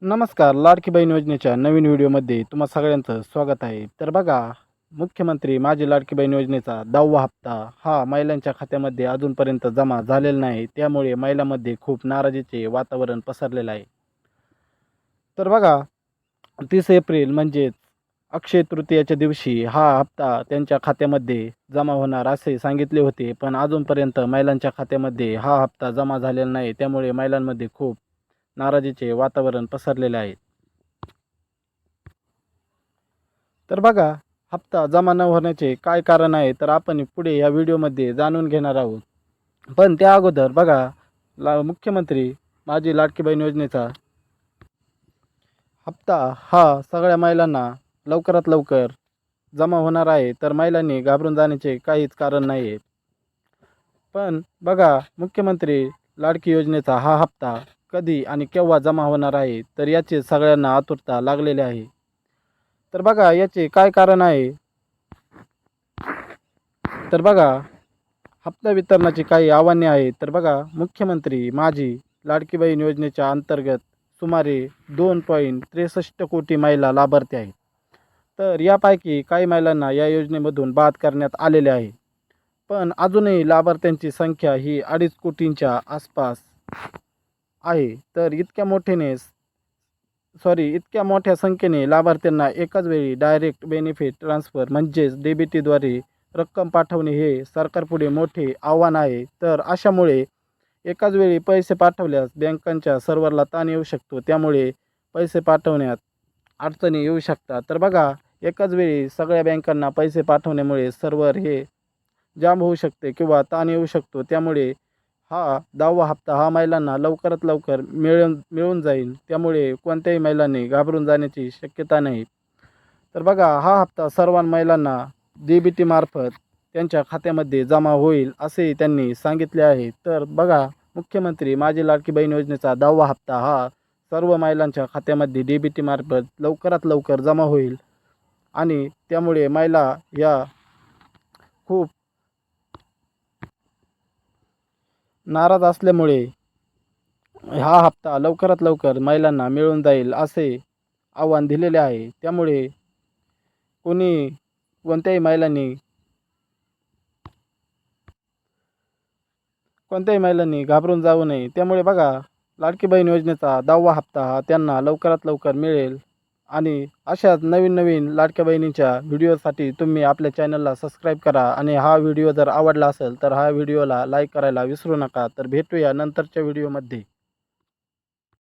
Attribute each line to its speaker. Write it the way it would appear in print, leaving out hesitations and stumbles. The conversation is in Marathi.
Speaker 1: नमस्कार. लाडकी बहीण योजनेच्या नवीन व्हिडिओमध्ये तुम्हा सगळ्यांचं स्वागत आहे. तर बघा, मुख्यमंत्री माझी लाडकी बहीण योजनेचा 10वा हप्ता हा महिलांच्या खात्यामध्ये अजूनपर्यंत जमा झालेला नाही. त्यामुळे महिलांमध्ये खूप नाराजीचे वातावरण पसरलेलं आहे. तर बघा, 30 एप्रिल म्हणजेच अक्षय तृतीयेच्या दिवशी हा हप्ता त्यांच्या खात्यामध्ये जमा होणार असे सांगितले होते. पण अजूनपर्यंत महिलांच्या खात्यामध्ये हा हप्ता जमा झालेला नाही. त्यामुळे महिलांमध्ये खूप नाराजीचे वातावरण पसरलेले आहे. तर बघा, हप्ता जमा न होण्याचे काय कारण आहे, तर आपण पुढे या व्हिडिओमध्ये जाणून घेणार आहोत. पण त्या अगोदर बघा, मुख्यमंत्री माझी लाडकी बहीण योजनेचा हप्ता हा सगळ्या महिलांना लवकरात लवकर जमा होणार आहे. तर महिलांनी घाबरून जाण्याचे काहीच कारण नाही आहे. पण बघा, मुख्यमंत्री लाडकी योजनेचा हा हप्ता कधी आणि केव्हा जमा होणार आहे, तर याची सगळ्यांना आतुरता लागलेली आहे. तर बघा, याचे काय कारण आहे, तर बघा, हप्ता वितरणाची काही आव्हाने आहेत. तर बघा, मुख्यमंत्री माझी लाडकी बहीण योजनेच्या अंतर्गत सुमारे 2.63 कोटी महिला लाभार्थी आहेत. तर यापैकी काही महिलांना या योजनेमधून बाद करण्यात आलेले आहे. पण अजूनही लाभार्थ्यांची संख्या ही 2.5 कोटींच्या आसपास आहे. तर इतक्या मोठ्या संख्येने लाभार्थ्यांना एकाच वेळी डायरेक्ट बेनिफिट ट्रान्सफर म्हणजेच DBTद्वारे रक्कम पाठवणे हे सरकारपुढे मोठे आव्हान आहे. तर अशामुळे एकाच वेळी पैसे पाठवल्यास बँकांच्या सर्व्हरला ताण येऊ शकतो. त्यामुळे पैसे पाठवण्यात अडचणी येऊ शकतात. तर बघा, एकाच वेळी सगळ्या बँकांना पैसे पाठवण्यामुळे सर्व्हर हे जाम होऊ शकते किंवा ताण येऊ शकतो. त्यामुळे हा 10वा हप्ता हा महिलांना लवकरात लवकर मिळून जाईल. त्यामुळे कोणत्याही महिलांनी घाबरून जाण्याची शक्यता नाही. तर बघा, हा हप्ता सर्व महिलांना DBT मार्फत त्यांच्या खात्यामध्ये जमा होईल असेही त्यांनी सांगितले आहे. तर बघा, मुख्यमंत्री माझी लाडकी बहीण योजनेचा 10वा हप्ता हा सर्व महिलांच्या खात्यामध्ये DBT मार्फत लवकरात लवकर जमा होईल आणि त्यामुळे महिला या खूप नाराज असल्यामुळे हा हप्ता लवकरात लवकर महिलांना मिळून जाईल असे आव्हान दिलेले आहे. त्यामुळे कोणी कोणत्याही महिलांनी घाबरून जाऊ नये. त्यामुळे बघा, लाडकी बहीण योजनेचा 10वा हप्ता हा त्यांना लवकरात लवकर मिळेल आणि अशाच नवीन नवीन लाडक्या बहिणींच्या व्हिडिओसाठी तुम्ही आपल्या चॅनलला सबस्क्राईब करा आणि हा व्हिडिओ जर आवडला असेल तर हा व्हिडिओला लाईक करायला विसरू नका. तर भेटूया नंतरच्या व्हिडिओमध्ये.